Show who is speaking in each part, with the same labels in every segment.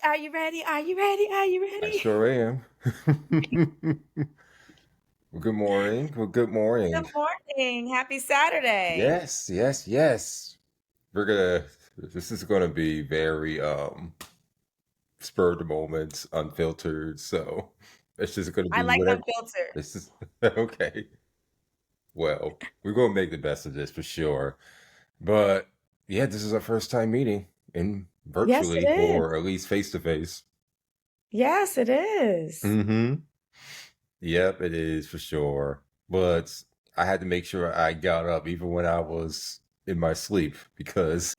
Speaker 1: Are you ready? Are you ready? Are you
Speaker 2: I
Speaker 1: ready?
Speaker 2: sure am. Well, good morning. Well, good
Speaker 1: Good
Speaker 2: morning.
Speaker 1: morning. Happy Saturday.
Speaker 2: Yes, yes, yes. We're gonna. This is gonna be very spur of the moment, unfiltered. So it's just gonna
Speaker 1: I
Speaker 2: be
Speaker 1: like
Speaker 2: whatever.
Speaker 1: unfiltered.
Speaker 2: This is okay. Well, we're gonna make the best of this for sure. But yeah, this is our first time meeting in
Speaker 1: Yes, it
Speaker 2: virtually, or
Speaker 1: is.
Speaker 2: at least face to face.
Speaker 1: Yes, it is.
Speaker 2: Mm-hmm. Yep, it is for sure. But I had to make sure I got up even when I was in my sleep because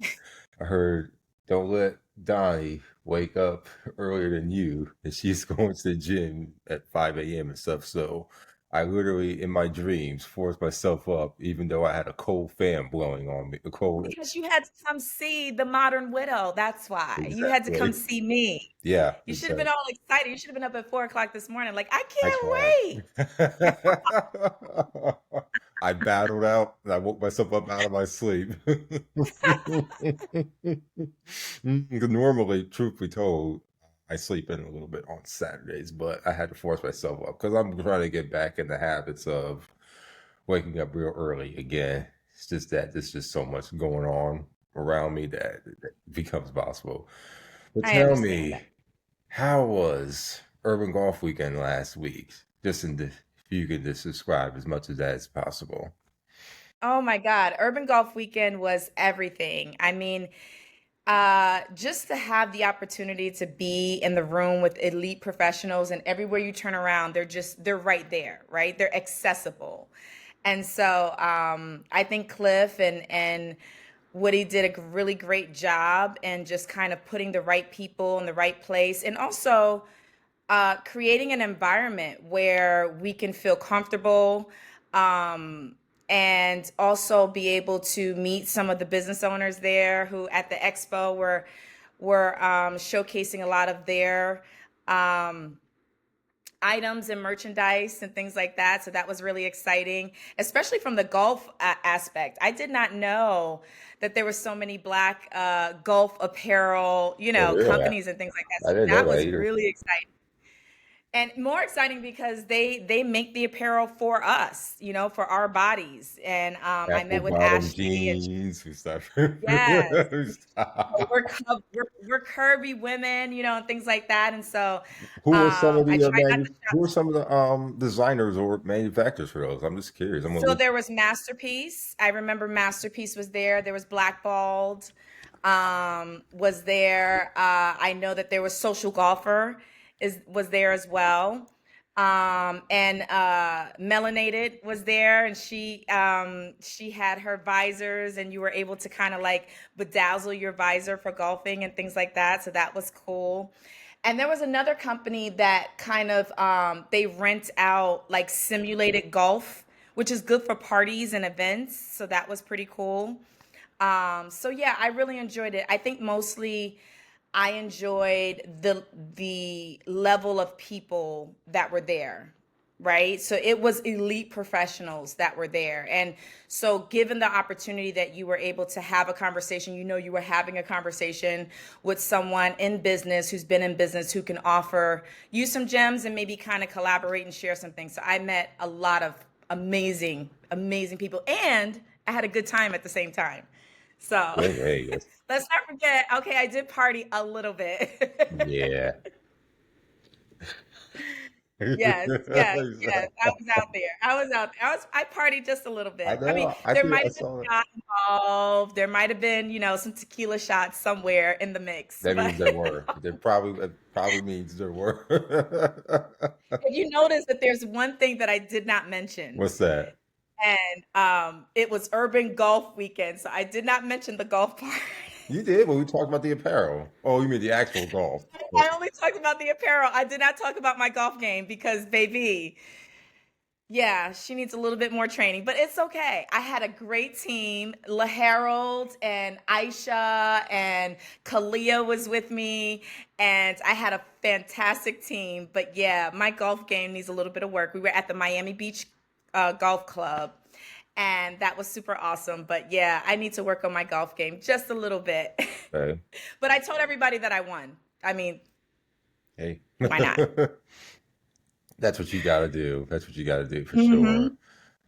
Speaker 2: I heard, don't let Donnie wake up earlier than you. And she's going to the gym at 5 a.m. and stuff. So I literally, in my dreams, forced myself up, even though I had a cold fan blowing on me. A cold,
Speaker 1: Because you had to come see the Modern Widow. That's why. You had to come
Speaker 2: exactly.
Speaker 1: see me.
Speaker 2: Yeah,
Speaker 1: You should have been
Speaker 2: exactly.
Speaker 1: all excited. You should have been up at 4 o'clock this morning. Like, I
Speaker 2: I tried.
Speaker 1: can't wait.
Speaker 2: I battled out. I woke myself up out of my sleep. 'Cause normally, truth be told, I sleep in a little bit on Saturdays, but I had to force myself up because I'm trying to get back in the habits of waking up real early again. It's just that there's just so much going on around me that it becomes possible. But
Speaker 1: I
Speaker 2: tell
Speaker 1: understand that.
Speaker 2: me, how was Urban Golf Weekend last week? Just in the, if you could just describe as much of that as possible.
Speaker 1: Oh my God. Urban Golf Weekend was everything. I mean, just to have the opportunity to be in the room with elite professionals, and everywhere you turn around, they're right there, right? They're accessible. And so I think Cliff and Woody did a really great job and just kind of putting the right people in the right place, and also creating an environment where we can feel comfortable, um, and also be able to meet some of the business owners there who at the expo were showcasing a lot of their um, items and merchandise and things like that. So that was really exciting, especially from the golf aspect. I did not know that there were so many black golf apparel,
Speaker 2: Oh, yeah.
Speaker 1: companies and things like that.
Speaker 2: I
Speaker 1: So
Speaker 2: didn't know
Speaker 1: that
Speaker 2: that
Speaker 1: was
Speaker 2: either.
Speaker 1: really exciting. And more exciting because they make the apparel for us, for our bodies. And I
Speaker 2: Apple
Speaker 1: met with
Speaker 2: bottom
Speaker 1: Ashley, and
Speaker 2: jeans and stuff.
Speaker 1: yes, we're curvy women, and things like that. And so
Speaker 2: Who are some of
Speaker 1: I
Speaker 2: the
Speaker 1: try not to shop.
Speaker 2: who are some of the designers or manufacturers for those? I'm just curious. I'm gonna
Speaker 1: So
Speaker 2: look.
Speaker 1: there was Masterpiece. I remember Masterpiece was there. There was Blackballed, was there. I know that there was Social Golfer was there as well. And Melanated was there, and she had her visors, and you were able to kind of like bedazzle your visor for golfing and things like that. So that was cool. And there was another company that kind of they rent out like simulated golf, which is good for parties and events. So that was pretty cool. So yeah, I really enjoyed it. I think mostly I enjoyed the level of people that were there, right? So it was elite professionals that were there. And so given the opportunity that you were able to have a conversation, you were having a conversation with someone in business who's been in business who can offer you some gems and maybe kind of collaborate and share some things. So I met a lot of amazing, amazing people, and I had a good time at the same time. So
Speaker 2: Hey, hey, yes.
Speaker 1: let's not forget, okay, I did party a little bit.
Speaker 2: Yeah.
Speaker 1: Yes, yes, yes. I was
Speaker 2: Exactly.
Speaker 1: out there. I was out there. I partied just a little
Speaker 2: I
Speaker 1: bit. I mean,
Speaker 2: know. I
Speaker 1: there
Speaker 2: think
Speaker 1: might
Speaker 2: I
Speaker 1: have been
Speaker 2: saw it.
Speaker 1: a shot involved. There might have been, some tequila shots somewhere in the mix.
Speaker 2: That
Speaker 1: But
Speaker 2: means there were. There probably it probably means there were.
Speaker 1: if you notice that there's one thing that I did not mention,
Speaker 2: What's that?
Speaker 1: and it was Urban Golf Weekend. So I did not mention the golf part.
Speaker 2: You did, but we talked about the apparel. Oh, you mean the actual golf? But
Speaker 1: I only talked about the apparel. I did not talk about my golf game because, baby, yeah, she needs a little bit more training, but it's okay. I had a great team. La Harold and Aisha and Kalia was with me, and I had a fantastic team. But yeah, my golf game needs a little bit of work. We were at the Miami Beach Golf Club, and that was super awesome. But yeah, I need to work on my golf game just a little bit.
Speaker 2: okay.
Speaker 1: But I told everybody that I won. I mean,
Speaker 2: Hey,
Speaker 1: Why not?
Speaker 2: that's what you got to do. That's what you got to do for sure.
Speaker 1: Hmm.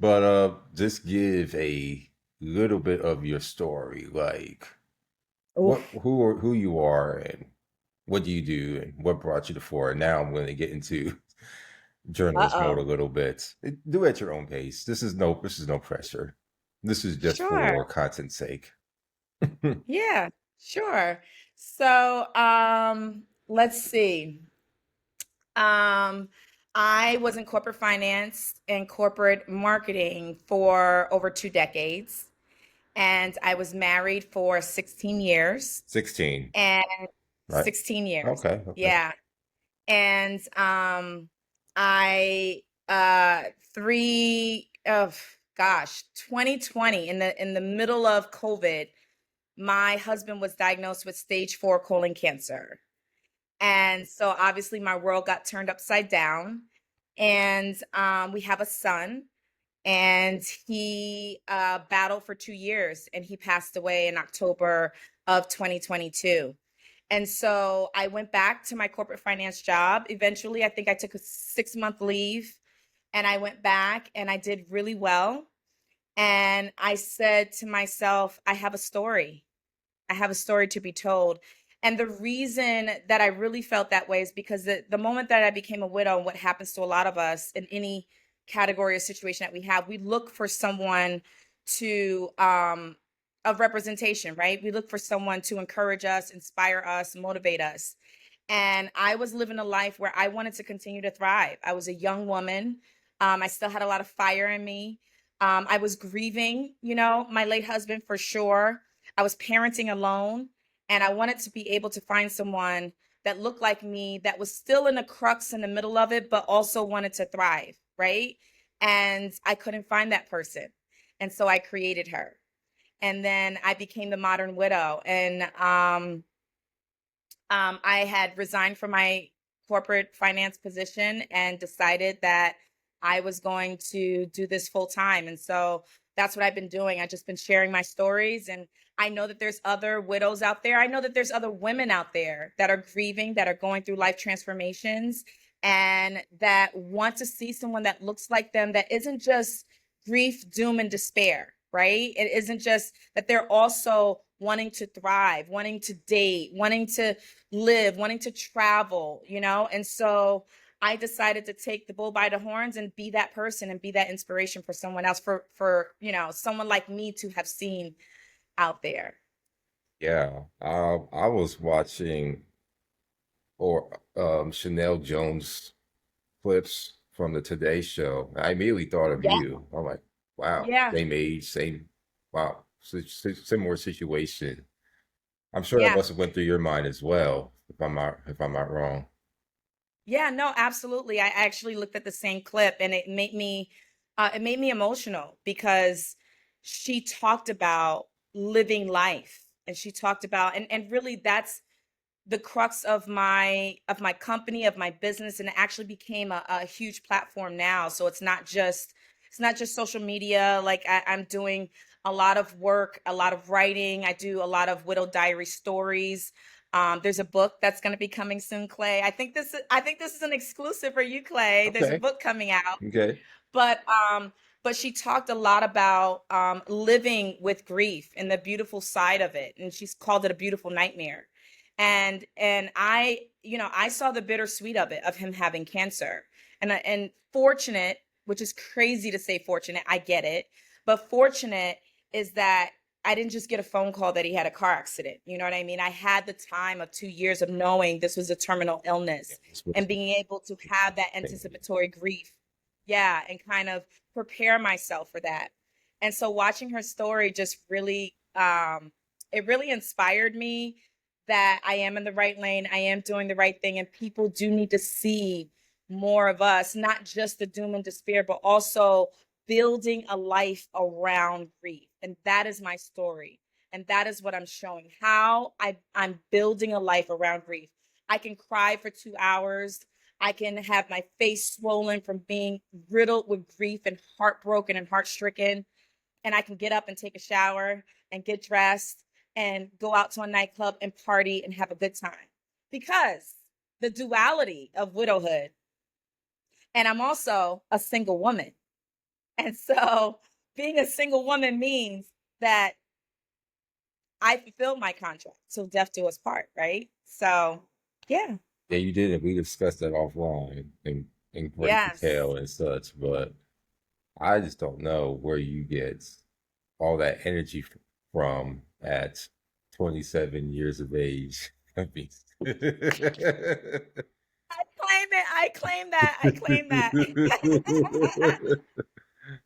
Speaker 2: But just give a little bit of your story, like
Speaker 1: Oof.
Speaker 2: who you are, and what do you do, and what brought you to fore. And now I'm going to get into journalist mode a
Speaker 1: Uh-oh.
Speaker 2: little bit. Do it at your own pace. This is no pressure. This is just
Speaker 1: Sure.
Speaker 2: for content's sake.
Speaker 1: Yeah, sure. So, let's see. Um, I was in corporate finance and corporate marketing for over 2 decades, and I was married for 16 years.
Speaker 2: 16,
Speaker 1: And
Speaker 2: right?
Speaker 1: 16 years.
Speaker 2: Okay, okay.
Speaker 1: Yeah. And I three of gosh, 2020, in the middle of COVID, my husband was diagnosed with stage 4 colon cancer. And so obviously my world got turned upside down. And we have a son, and he battled for 2 years, and he passed away in October of 2022. And so I went back to my corporate finance job. Eventually, I think I took a 6 month leave, and I went back and I did really well. And I said to myself, I have a story. I have a story to be told. And the reason that I really felt that way is because the moment that I became a widow, and what happens to a lot of us in any category or situation that we have, we look for someone to of representation, right? We look for someone to encourage us, inspire us, motivate us. And I was living a life where I wanted to continue to thrive. I was a young woman. I still had a lot of fire in me. I was grieving, my late husband for sure. I was parenting alone, and I wanted to be able to find someone that looked like me, that was still in the crux in the middle of it, but also wanted to thrive, right? And I couldn't find that person. And so I created her. And then I became the modern widow. And I had resigned from my corporate finance position and decided that I was going to do this full time. And so that's what I've been doing. I've just been sharing my stories. And I know that there's other widows out there. I know that there's other women out there that are grieving, that are going through life transformations, and that want to see someone that looks like them, that isn't just grief, doom, and despair, right? It isn't just that, they're also wanting to thrive, wanting to date, wanting to live, wanting to travel. And so I decided to take the bull by the horns and be that person and be that inspiration for someone else, for someone like me to have seen out there.
Speaker 2: Yeah, I was watching or Chanel Jones clips from the Today Show. I immediately thought of
Speaker 1: Yeah.
Speaker 2: you. I'm like, wow,
Speaker 1: Yeah.
Speaker 2: same age, same, wow, similar situation. I'm sure that
Speaker 1: Yeah.
Speaker 2: must have went through your mind as well, if I'm not wrong.
Speaker 1: Yeah, no, absolutely. I actually looked at the same clip, and it made me emotional, because she talked about living life, and she talked about, and really, that's the crux of my company, of my business, and it actually became a huge platform now. So it's not just social media. Like, I'm doing a lot of work, a lot of writing. I do a lot of widow diary stories. There's a book that's going to be coming soon, Clay. I think this is an exclusive for you, Clay. There's a
Speaker 2: Okay,
Speaker 1: book coming out.
Speaker 2: okay.
Speaker 1: But um but she talked a lot about living with grief and the beautiful side of it, and she's called it a beautiful nightmare. And I saw the bittersweet of it, of him having cancer. And fortunate, which is crazy to say fortunate, I get it, but fortunate is that I didn't just get a phone call that he had a car accident. You know what I mean? I had the time of 2 years of knowing this was a terminal
Speaker 2: Yeah,
Speaker 1: illness,
Speaker 2: this was
Speaker 1: and being able to have that
Speaker 2: thing.
Speaker 1: anticipatory grief. Yeah, and kind of prepare myself for that. And so watching her story just really it really inspired me that I am in the right lane, I am doing the right thing, and people do need to see more of us, not just the doom and despair, but also building a life around grief. And that is my story. And that is what I'm showing, how I'm building a life around grief. I can cry for 2 hours. I can have my face swollen from being riddled with grief and heartbroken and heart-stricken, and I can get up and take a shower and get dressed and go out to a nightclub and party and have a good time. Because the duality of widowhood. And I'm also a single woman. And so being a single woman means that I fulfilled my contract. So death do us part, right? So yeah.
Speaker 2: Yeah, you did, and we discussed that offline in great
Speaker 1: Yes.
Speaker 2: detail and such. But I just don't know where you get all that energy from at 27 years of age. I mean,
Speaker 1: I claim it. I claim that. I claim that.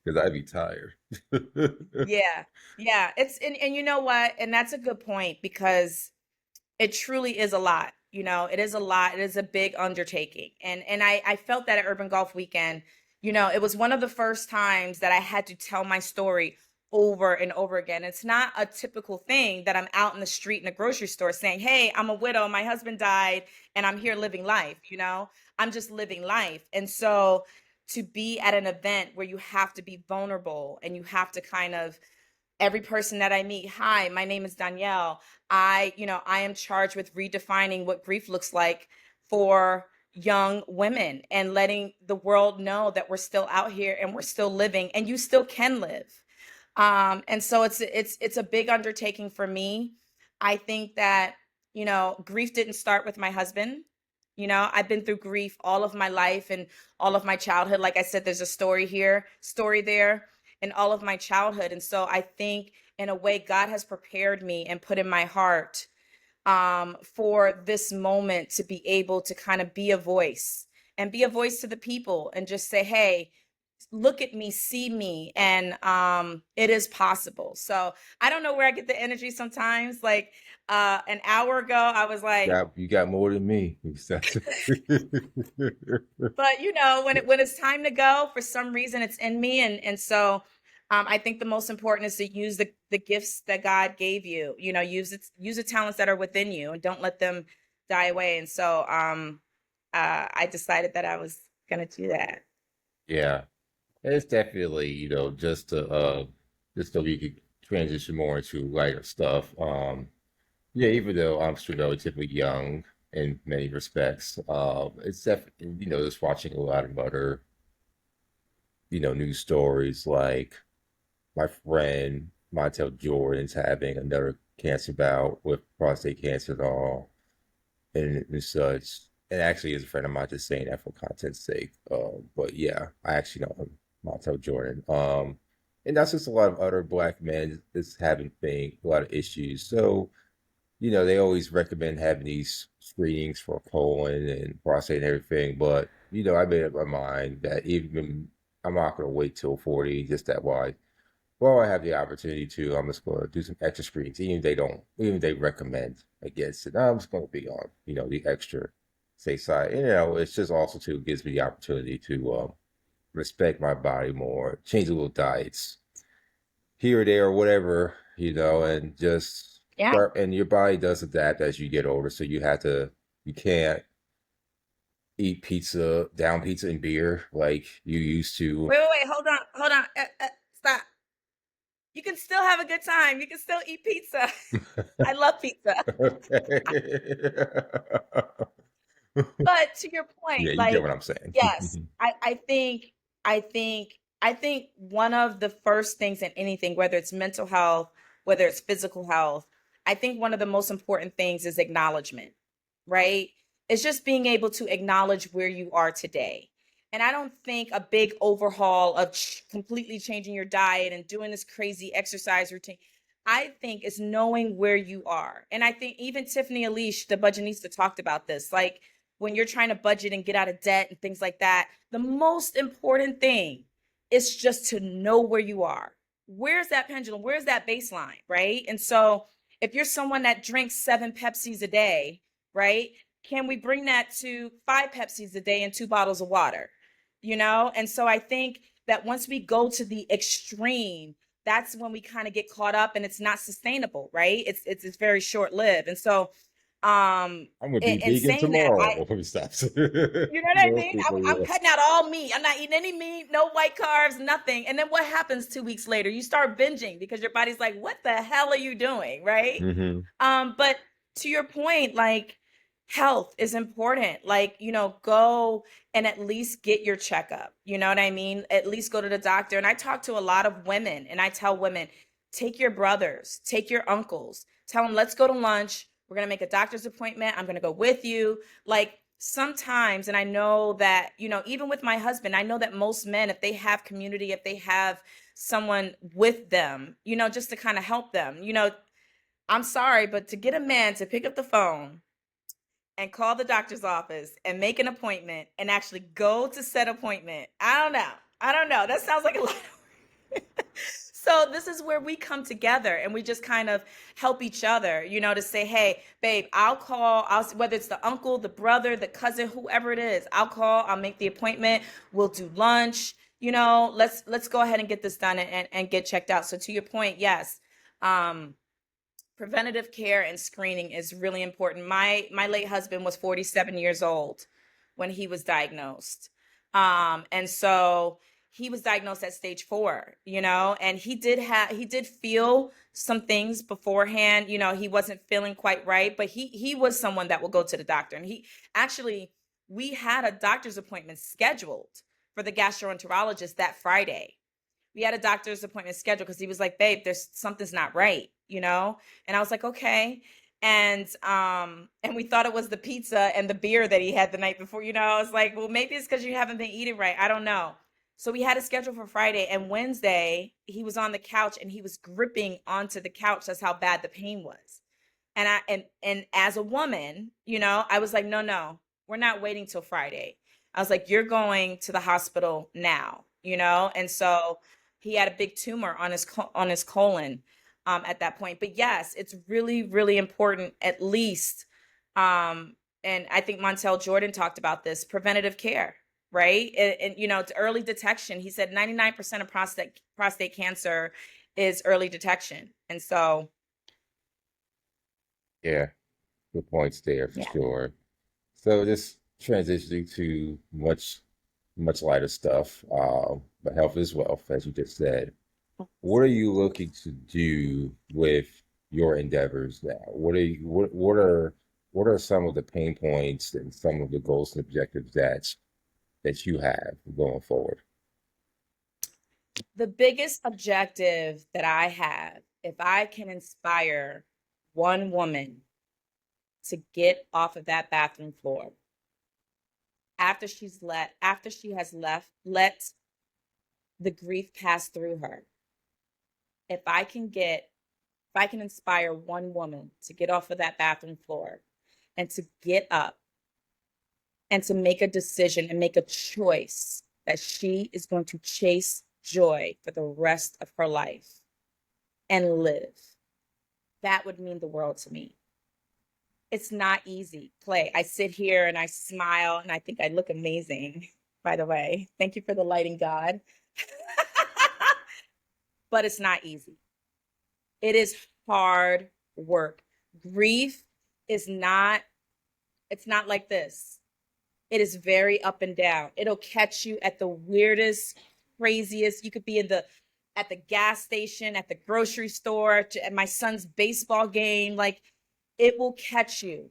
Speaker 2: because I'd be tired.
Speaker 1: Yeah. Yeah. And you know what? And that's a good point because it truly is a lot. It is a lot. It is a big undertaking. And I felt that at Urban Golf Weekend. It was one of the first times that I had to tell my story over and over again. It's not a typical thing that I'm out in the street in a grocery store saying, "Hey, I'm a widow, my husband died, and I'm here living life." I'm just living life. And so to be at an event where you have to be vulnerable and you have to kind of every person that I meet, "Hi, my name is Donielle. I am charged with redefining what grief looks like for young women and letting the world know that we're still out here and we're still living and you still can live." And so it's a big undertaking for me. I think that, grief didn't start with my husband. I've been through grief all of my life and all of my childhood. Like I said, there's a story here, story there, in all of my childhood. And so I think in a way, God has prepared me and put in my heart for this moment to be able to kind of be a voice and be a voice to the people and just say, "Hey, look at me, see me," and it is possible. So I don't know where I get the energy sometimes. Like an hour ago, I was like,
Speaker 2: You got more than me.
Speaker 1: but when it's time to go, for some reason it's in me, and so I think the most important is to use the gifts that God gave you. Use the talents that are within you, and don't let them die away. And so I decided that I was gonna do that.
Speaker 2: Yeah, it's definitely, just so you could transition more into lighter stuff. Yeah, even though I'm still relatively young in many respects, it's definitely, just watching a lot of other, news stories like my friend Montel Jordan's having another cancer bout with prostate cancer and all, and such. And actually, is a friend of mine, just saying that for content's sake. But yeah, I actually know him, Montel Jordan. And that's just a lot of other black men that's having a lot of issues. So, they always recommend having these screenings for colon and prostate and everything. But, I made up my mind that even I'm not going to wait till 40, just that why. Well, I have the opportunity to. I'm just going to do some extra screens, even if they don't, even if they recommend against it. I'm just going to be on, the extra safe side. And, it's just also too gives me the opportunity to respect my body more, change a little diets here or there, or whatever, and just
Speaker 1: Yeah.
Speaker 2: start. And your body does adapt as you get older, so you can't eat pizza, down pizza and beer like you used to.
Speaker 1: Wait. Hold on. Stop. You can still have a good time. You can still eat pizza. I love pizza.
Speaker 2: Okay.
Speaker 1: But to your
Speaker 2: Yeah,
Speaker 1: point,
Speaker 2: you get what
Speaker 1: like,
Speaker 2: I'm saying.
Speaker 1: yes, I think one of the first things in anything, whether it's mental health, whether it's physical health, I think one of the most important things is acknowledgement, right? It's just being able to acknowledge where you are today. And I don't think a big overhaul of completely changing your diet and doing this crazy exercise routine. I think is knowing where you are. And I think even Tiffany Alish, the budgetista, talked about this. Like when you're trying to budget and get out of debt and things like that, the most important thing is just to know where you are. Where's that pendulum? Where's that baseline? Right. And so if you're someone that drinks 7 Pepsis a day, right? Can we bring that to 5 Pepsis a day and 2 bottles of water? And so I think that once we go to the extreme, that's when we kind of get caught up and it's not sustainable, right? It's very short lived. And so
Speaker 2: I'm gonna be
Speaker 1: in
Speaker 2: vegan
Speaker 1: saying that,
Speaker 2: tomorrow. Stop.
Speaker 1: you know what I
Speaker 2: Most
Speaker 1: mean? I'm,
Speaker 2: people,
Speaker 1: I'm
Speaker 2: yeah.
Speaker 1: cutting out all meat. I'm not eating any meat, no white carbs, nothing. And then what happens 2 weeks later? You start binging because your body's like, what the hell are you doing? Right.
Speaker 2: Hmm.
Speaker 1: But to your point, like health is important. Like, go and at least get your checkup. You know what I mean? At least go to the doctor. And I talk to a lot of women and I tell women, take your brothers, take your uncles, tell them, let's go to lunch. We're going to make a doctor's appointment. I'm going to go with you. Like, sometimes, and I know that, even with my husband, I know that most men, if they have community, if they have someone with them, just to kind of help them, I'm sorry, but to get a man to pick up the phone and call the doctor's office and make an appointment and actually go to said appointment, I don't know. I don't know. That sounds like a lot. So this is where we come together and we just kind of help each other, to say, hey, babe, whether it's the uncle, the brother, the cousin, whoever it is, I'll call, I'll make the appointment. We'll do lunch, let's go ahead and get this done and get checked out. So to your point, yes, preventative care and screening is really important. My late husband was 47 years old when he was diagnosed. And so he was diagnosed at stage 4, and he did feel some things beforehand. He wasn't feeling quite right, but he was someone that will go to the doctor. And we had a doctor's appointment scheduled for the gastroenterologist that Friday. We had a doctor's appointment scheduled because he was like, babe, there's something's not right, And I was like, okay. And we thought it was the pizza and the beer that he had the night before. I was like, well, maybe it's because you haven't been eating right. I don't know. So we had a schedule for Friday, and Wednesday he was on the couch and he was gripping onto the couch. That's how bad the pain was. And as a woman, I was like, no, we're not waiting till Friday. I was like, you're going to the hospital now, And so he had a big tumor on his colon at that point. But yes, it's really, really important, at least. And I think Montel Jordan talked about this, preventative care, right? And it's early detection. He said 99% of prostate cancer is early detection. And so,
Speaker 2: Yeah, good points there for
Speaker 1: yeah.
Speaker 2: sure. So just transitioning to much lighter stuff, but health is wealth, as you just said. What are you looking to do with your endeavors now? What are some of the pain points and some of the goals and objectives that you have going forward?
Speaker 1: The biggest objective that I have, if I can inspire one woman to get off of that bathroom floor after she has let the grief pass through her. If I can inspire one woman to get off of that bathroom floor and to get up and to make a decision and make a choice that she is going to chase joy for the rest of her life and live, that would mean the world to me. It's not easy, Clay. I sit here and I smile and I think I look amazing, by the way. Thank you for the lighting, God. But it's not easy. It is hard work. Grief is not, it's not like this. It is very up and down. It'll catch you at the weirdest, craziest. You could be at the gas station, at the grocery store, at my son's baseball game. Like, it will catch you.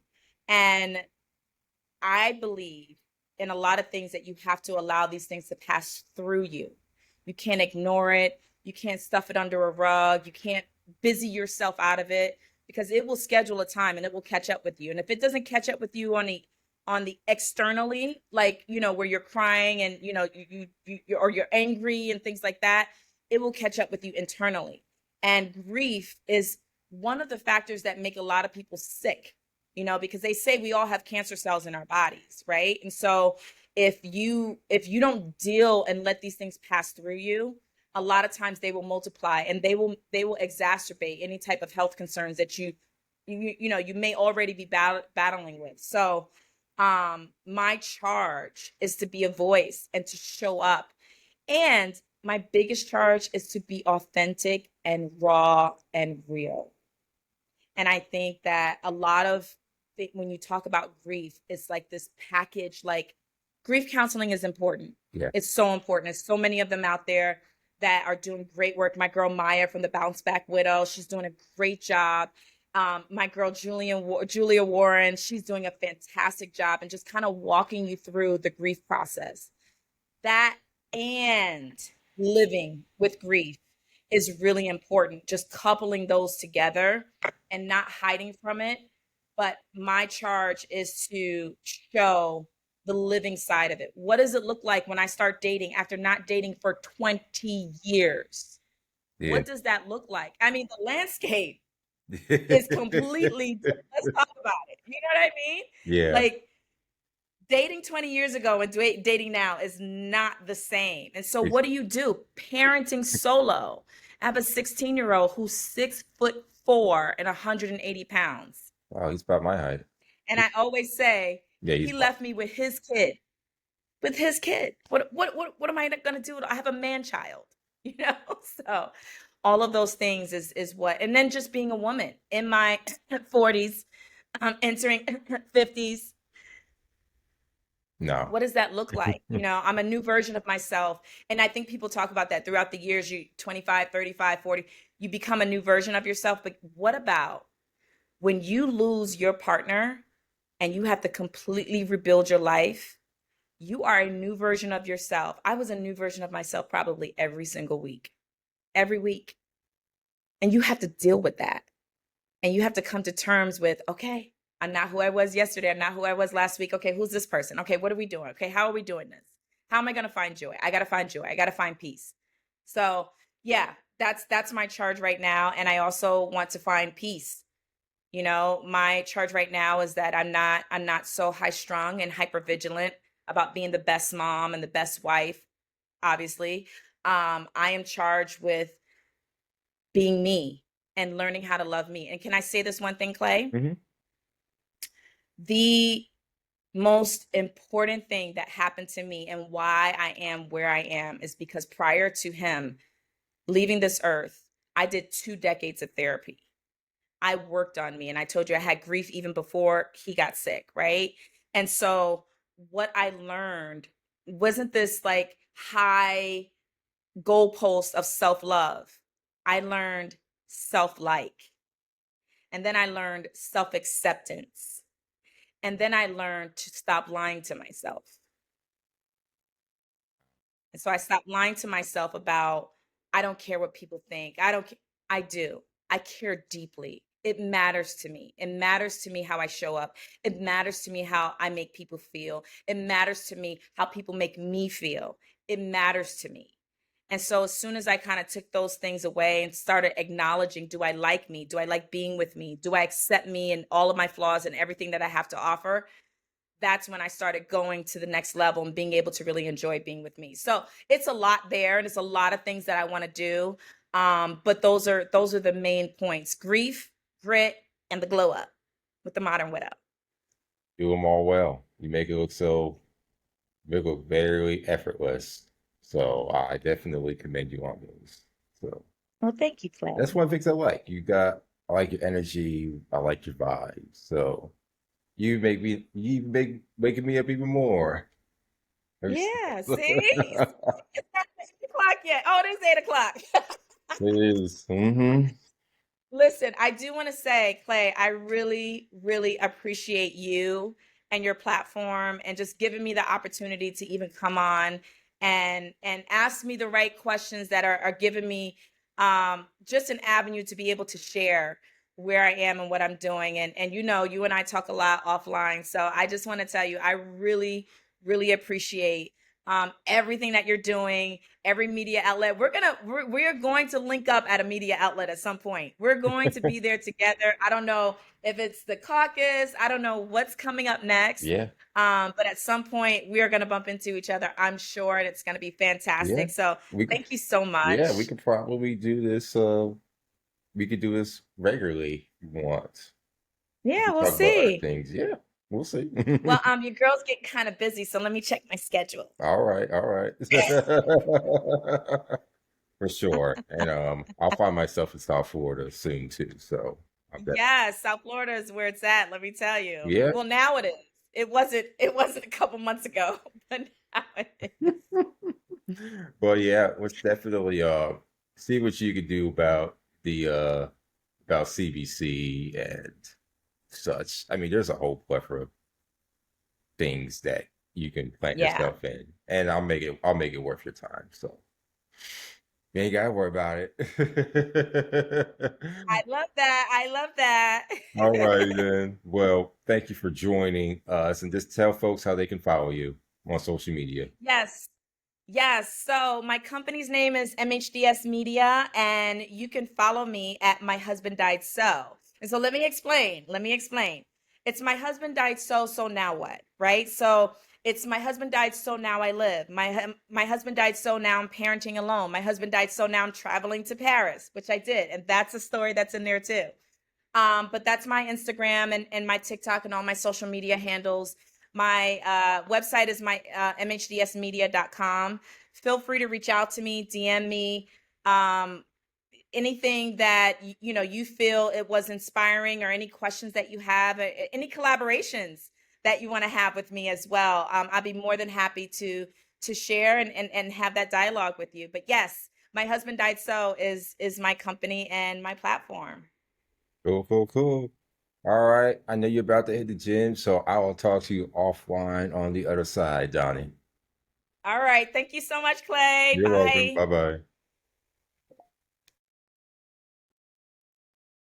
Speaker 1: And I believe in a lot of things that you have to allow these things to pass through you. You can't ignore it. You can't stuff it under a rug. You can't busy yourself out of it, because it will schedule a time and it will catch up with you. And if it doesn't catch up with you on the externally, like, where you're crying and, or you're angry and things like that, it will catch up with you internally. And grief is one of the factors that make a lot of people sick, because they say we all have cancer cells in our bodies, right? And so if you don't deal and let these things pass through you, a lot of times they will multiply and they will exacerbate any type of health concerns that you may already be battling with. So my charge is to be a voice and to show up. And my biggest charge is to be authentic and raw and real. And I think that a lot of when you talk about grief, it's like this package. Like, grief counseling is important.
Speaker 2: Yeah.
Speaker 1: It's so important. There's so many of them out there that are doing great work. My girl Maya from the Bounce Back Widow, she's doing a great job. My girl Julia Warren, she's doing a fantastic job and just kind of walking you through the grief process. That and living with grief is really important. Just coupling those together and not hiding from it. But my charge is to show the living side of it. What does it look like when I start dating after not dating for 20 years?
Speaker 2: Yeah.
Speaker 1: What does that look like? I mean, the landscape is completely, let's talk about it. You know what I mean?
Speaker 2: Yeah.
Speaker 1: Like, dating 20 years ago and dating now is not the same. And so
Speaker 2: It's,
Speaker 1: what do? Parenting solo. I have a 16-year-old who's 6'4" and 180 pounds.
Speaker 2: wow, he's about my height.
Speaker 1: And I always say,
Speaker 2: Yeah, he's
Speaker 1: he
Speaker 2: about.
Speaker 1: left me with his kid. With his kid. What am I gonna do? I have a man child, you know? So all of those things is what, and then just being a woman in my 40s, entering 50s.
Speaker 2: No.
Speaker 1: What does that look like? You know, I'm a new version of myself. And I think people talk about that throughout the years. You 25, 35, 40, you become a new version of yourself. But what about when you lose your partner and you have to completely rebuild your life? You are a new version of yourself. I was a new version of myself probably every single week, every week. And you have to deal with that. And you have to come to terms with, okay, I'm not who I was yesterday. I'm not who I was last week. Okay, who's this person? Okay, what are we doing? Okay, how are we doing this? How am I going to find joy? I got to find joy. I got to find peace. So, yeah, that's my charge right now, and I also want to find peace. You know, my charge right now is that I'm not so high strung and hyper vigilant about being the best mom and the best wife, obviously. I am charged with being me and learning how to love me. And can I say this one thing, Clay?
Speaker 2: Hmm.
Speaker 1: The most important thing that happened to me and why I am where I am is because prior to him leaving this earth, I did 2 decades of therapy. I worked on me, and I told you I had grief even before he got sick, right? And so what I learned wasn't this like high goalpost of self-love. I learned self-like, and then I learned self-acceptance, and then I learned to stop lying to myself. And so I stopped lying to myself about, I don't care what people think. I don't, I do. I care deeply. It matters to me. It matters to me how I show up. It matters to me how I make people feel. It matters to me how people make me feel. It matters to me. And so as soon as I kind of took those things away and started acknowledging, do I like me? Do I like being with me? Do I accept me and all of my flaws and everything that I have to offer? That's when I started going to the next level and being able to really enjoy being with me. So it's a lot there, and it's a lot of things that I want to do. But those are the main points: grief, grit, and the glow up with the modern widow.
Speaker 2: Do them all well. You make it look so, make it look very effortless. So I definitely commend you on those. So
Speaker 1: Well, thank you,
Speaker 2: that's
Speaker 1: Clay.
Speaker 2: one of the things I like. I like your energy. I like your vibe. So you making me up even more. Every s-
Speaker 1: Yeah, see? It's not 8 o'clock yet. Oh, it is 8 o'clock.
Speaker 2: It is. Mm-hmm.
Speaker 1: Listen, I do want to say, Clay, I really, really appreciate you and your platform and just giving me the opportunity to even come on and ask me the right questions that are giving me just an avenue to be able to share where I am and what I'm doing. And you know, you and I talk a lot offline. So I just want to tell you, I really, really appreciate everything that you're doing, every media outlet. We're going to link up at a media outlet at some point. We're going to be there together. I don't know if it's the caucus. I don't know what's coming up next.
Speaker 2: Yeah.
Speaker 1: But at some point we are going to bump into each other, I'm sure, and it's going to be
Speaker 2: Yeah.
Speaker 1: fantastic. So
Speaker 2: We could.
Speaker 1: thank you so
Speaker 2: Yeah, we
Speaker 1: much.
Speaker 2: could probably do this. We could do this regularly if you want. We
Speaker 1: Yeah,
Speaker 2: could
Speaker 1: we'll
Speaker 2: talk about other
Speaker 1: see.
Speaker 2: things. Yeah, we'll see.
Speaker 1: Well, your girl's getting kind of busy, so let me check my schedule.
Speaker 2: All right, all right. For sure. And I'll find myself in South Florida soon too. So I'm that.
Speaker 1: Yes, South Florida is where it's at, let me tell you.
Speaker 2: Yeah.
Speaker 1: Well, now it is. It wasn't a couple months ago, but now it is.
Speaker 2: Well, yeah, let's definitely see what you could do about the about CBC and such. I mean, there's a whole plethora of things that you can plant
Speaker 1: Yeah.
Speaker 2: yourself in, and I'll make it worth your time. So you ain't gotta worry about it.
Speaker 1: I love that. I love that.
Speaker 2: All right then. Well, thank you for joining us, and just tell folks how they can follow you on social media.
Speaker 1: Yes. Yes. So my company's name is MHDS Media, and you can follow me at My Husband Died So. And so let me explain. Let me explain. It's My Husband Died So, so now what? Right? So it's My Husband Died So now I live. My husband died so now I'm parenting alone. My husband died so now I'm traveling to Paris, which I did. And that's a story that's in there too. But that's my Instagram and my TikTok and all my social media handles. My website is my mhdsmedia.com. Feel free to reach out to me, DM me. Um, Anything that you feel it was inspiring, or any questions that you have, any collaborations that you want to have with me as well. I'll be more than happy to share and have that dialogue with you. But yes, My Husband Died So is my company and my platform.
Speaker 2: Cool, cool, cool. All right. I know you're about to hit the gym, so I will talk to you offline on the other side, Donnie.
Speaker 1: All right. Thank you so much, Clay.
Speaker 2: You're welcome.
Speaker 1: Bye.
Speaker 2: Bye bye.